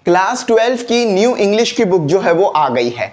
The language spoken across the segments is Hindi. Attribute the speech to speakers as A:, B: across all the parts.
A: क्लास 12 की न्यू इंग्लिश की बुक जो है वो आ गई है।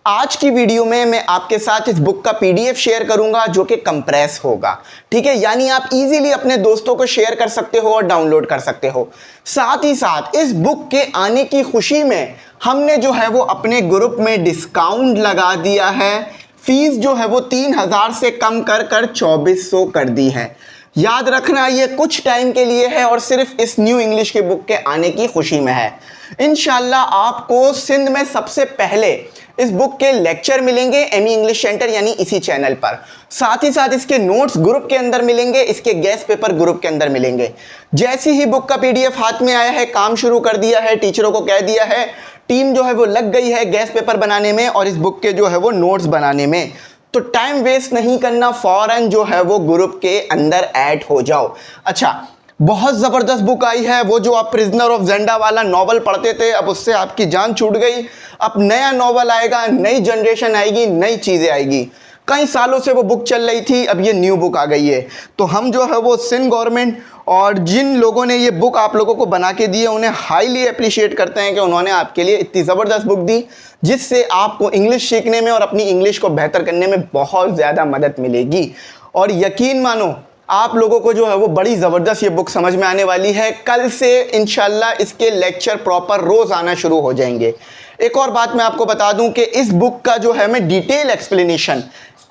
A: आज की वीडियो में मैं आपके साथ इस बुक का पीडीएफ शेयर करूंगा जो कि कंप्रेस होगा। ठीक है, यानी आप इजीली अपने दोस्तों को शेयर कर सकते हो और डाउनलोड कर सकते हो। साथ ही साथ इस बुक के आने की खुशी में हमने जो है वो अपने ग्रुप में डिस्काउंट लगा दिया है। फीस जो है वो 3000 से कम कर 2400 कर दी है। याद रखना, ये कुछ टाइम के लिए है और सिर्फ इस न्यू इंग्लिश की बुक के आने की खुशी में है। इंशाल्लाह आपको सिंध में सबसे पहले इस बुक के लेक्चर मिलेंगे एमी इंग्लिश सेंटर यानी इसी चैनल पर। साथ ही साथ इसके नोट्स ग्रुप के अंदर मिलेंगे, इसके गेस्ट पेपर ग्रुप के अंदर मिलेंगे। जैसे ही बुक का पीडीएफ हाथ में आया है, काम शुरू कर दिया है, टीचरों को कह दिया है, टीम जो है वो लग गई है गेस्ट पेपर बनाने में और इस बुक के जो है वो नोट्स बनाने में। तो टाइम वेस्ट नहीं करना, फौरन जो है वो ग्रुप के अंदर ऐड हो जाओ। अच्छा, बहुत ज़बरदस्त बुक आई है। वो जो आप प्रिजनर ऑफ जेंडा वाला नॉवल पढ़ते थे, अब उससे आपकी जान छूट गई। अब नया नॉवल आएगा, नई जनरेशन आएगी, नई चीज़ें आएगी। कई सालों से वो बुक चल रही थी, अब ये न्यू बुक आ गई है। तो हम जो है वो सिंध गवर्नमेंट और जिन लोगों ने ये बुक आप लोगों को बना के दी है उन्हें हाईली अप्रिशिएट करते हैं कि उन्होंने आपके लिए इतनी ज़बरदस्त बुक दी जिससे आपको इंग्लिश सीखने में और अपनी इंग्लिश को बेहतर करने में बहुत ज़्यादा मदद मिलेगी। और यकीन मानो, आप लोगों को जो है वो बड़ी ज़बरदस्त ये बुक समझ में आने वाली है। कल से इंशाल्लाह इसके लेक्चर प्रॉपर रोज़ आना शुरू हो जाएंगे। एक और बात मैं आपको बता दूं कि इस बुक का जो है मैं detail explanation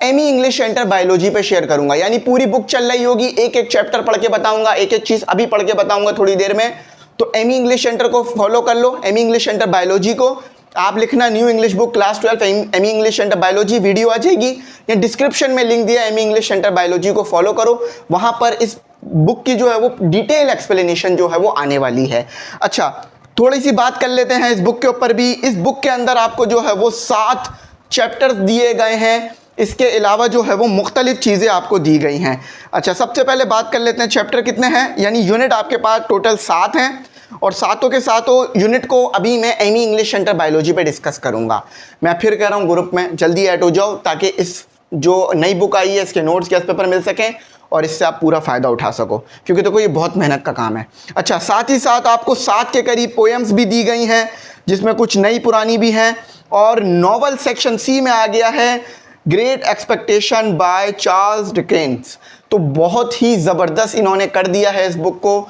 A: Amy English centre biology पे शेयर करूंगा। यानी पूरी बुक चल रही होगी, एक एक चैप्टर पढ़ के बताऊंगा, एक एक चीज़ अभी पढ़ के बताऊंगा थोड़ी देर में। तो एमी इंग्लिश सेंटर को फॉलो कर लो, एमी इंग्लिश सेंटर बायोलॉजी को। आप लिखना new English book class 12 Amy English centre biology, video आ जाएगी या डिस्क्रिप्शन में लिंक दिया, एमी इंग्लिश सेंटर बायोलॉजी को फॉलो करो। वहां पर इस बुक की जो है वो डिटेल एक्सप्लेनेशन जो है वो आने वाली है। अच्छा, थोड़ी सी बात कर लेते हैं इस बुक के ऊपर भी। इस बुक के अंदर आपको जो है वो 7 चैप्टर्स दिए गए हैं। इसके अलावा जो है वो मुख्तलिफ चीज़ें आपको दी गई हैं। अच्छा, सबसे पहले बात कर लेते हैं चैप्टर कितने हैं, यानी यूनिट आपके पास टोटल 7 हैं और सातों के सातों यूनिट को अभी मैं एमी इंग्लिश सेंटर बायोलॉजी पे डिस्कस करूंगा। मैं फिर कह रहा हूँ ग्रुप में जल्दी ऐड हो जाओ ताकि इस जो नई बुक आई है इसके नोट्स गेस्ट पेपर मिल सकें और इससे आप पूरा फ़ायदा उठा सको, क्योंकि देखो ये बहुत मेहनत का काम है। अच्छा, साथ ही साथ आपको 7 के करीब पोएम्स भी दी गई हैं जिसमें कुछ नई पुरानी भी हैं। और नॉवल सेक्शन सी में आ गया है great expectation by Charles Dickens. तो बहुत ही ज़बरदस्त इन्होंने कर दिया है इस बुक को।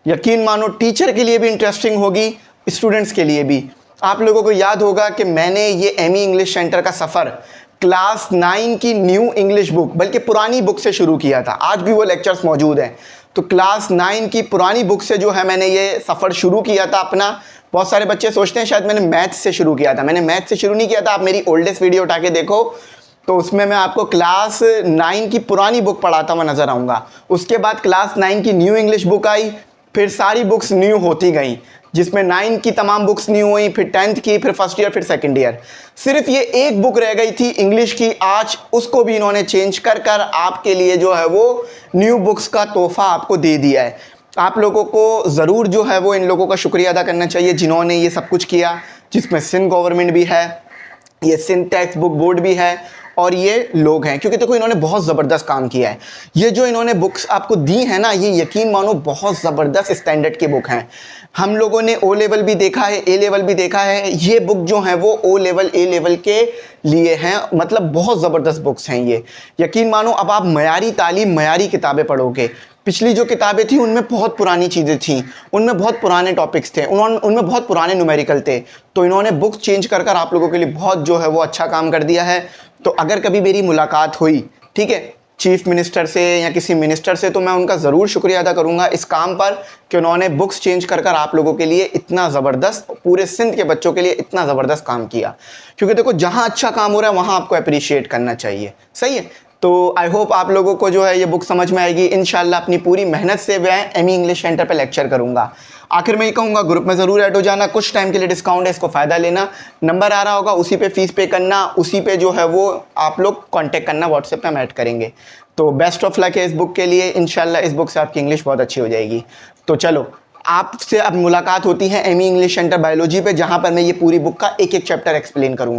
A: यकीन मानो टीचर के लिए भी इंटरेस्टिंग होगी, स्टूडेंट्स के लिए भी। आप लोगों को याद होगा कि मैंने ये एमी इंग्लिश सेंटर का सफ़र क्लास 9 की न्यू इंग्लिश बुक, बल्कि पुरानी बुक से शुरू किया था। आज भी वो लेक्चर्स मौजूद हैं। तो क्लास 9 की पुरानी बुक से जो है मैंने ये सफ़र शुरू किया था अपना। बहुत सारे बच्चे सोचते हैं शायद मैंने मैथ से शुरू किया था। मैंने मैथ से शुरू नहीं किया था। आप मेरी ओल्डेस्ट वीडियो उठा के देखो तो उसमें मैं आपको क्लास 9 की पुरानी बुक पढ़ाता हुआ नज़र आऊँगा। उसके बाद क्लास 9 की न्यू इंग्लिश बुक आई, फिर सारी बुक्स न्यू होती गई, जिसमें 9 की तमाम बुक्स न्यू हुई, फिर 10th की, फिर फर्स्ट ईयर, फिर सेकंड ईयर। सिर्फ ये एक बुक रह गई थी इंग्लिश की, आज उसको भी इन्होंने चेंज कर कर आपके लिए जो है वो न्यू बुक्स का तोहफा आपको दे दिया है। आप लोगों को ज़रूर जो है वो इन लोगों का शुक्रिया अदा करना चाहिए जिन्होंने ये सब कुछ किया, जिसमें सिंध गवर्नमेंट भी है, ये सिंध टेक्स्ट बुक बोर्ड भी है और ये लोग हैं, क्योंकि देखो इन्होंने बहुत ज़बरदस्त काम किया है। ये जो इन्होंने बुक्स आपको दी हैं ना, ये यकीन मानो बहुत ज़बरदस्त स्टैंडर्ड की बुक हैं। हम लोगों ने ओ लेवल भी देखा है, ए लेवल भी देखा है। ये बुक जो है वो ओ लेवल ए लेवल के लिए हैं, मतलब बहुत ज़बरदस्त बुक्स हैं ये। यकीन मानो अब आप मयारी तालीम, मयारी किताबें पढ़ोगे। पिछली जो किताबें थी उनमें बहुत पुरानी चीज़ें थीं, उनमें बहुत पुराने टॉपिक्स थे, उनमें बहुत पुराने न्यूमेरिकल थे। तो इन्होंने बुक्स चेंज कर कर आप लोगों के लिए बहुत जो है वो अच्छा काम कर दिया है। तो अगर कभी मेरी मुलाकात हुई, ठीक है, चीफ मिनिस्टर से या किसी मिनिस्टर से, तो मैं उनका ज़रूर शुक्रिया अदा करूंगा इस काम पर कि उन्होंने बुक्स चेंज कर कर आप लोगों के लिए इतना ज़बरदस्त, पूरे सिंध के बच्चों के लिए इतना ज़बरदस्त काम किया। क्योंकि देखो जहाँ अच्छा काम हो रहा है वहाँ आपको अप्रिशिएट करना चाहिए, सही है। तो आई होप आप लोगों को जो है ये बुक समझ में आएगी। इंशाल्लाह अपनी पूरी मेहनत से मैं एमी इंग्लिश सेंटर पे लेक्चर करूंगा। आखिर में ये कहूँगा ग्रुप में ज़रूर ऐड हो जाना, कुछ टाइम के लिए डिस्काउंट है, इसको फ़ायदा लेना। नंबर आ रहा होगा उसी पे फ़ीस पे करना, उसी पे जो है वो आप लोग कांटेक्ट करना, व्हाट्सएप पे हम ऐड करेंगे। तो बेस्ट ऑफ लक है इस बुक के लिए। इंशाल्लाह इस बुक से आपकी इंग्लिश बहुत अच्छी हो जाएगी। तो चलो, आपसे अब मुलाकात होती है एमी इंग्लिश सेंटर बायोलॉजी पे, जहाँ पर मैं ये पूरी बुक का एक एक चैप्टर एक्सप्लेन करूँगा।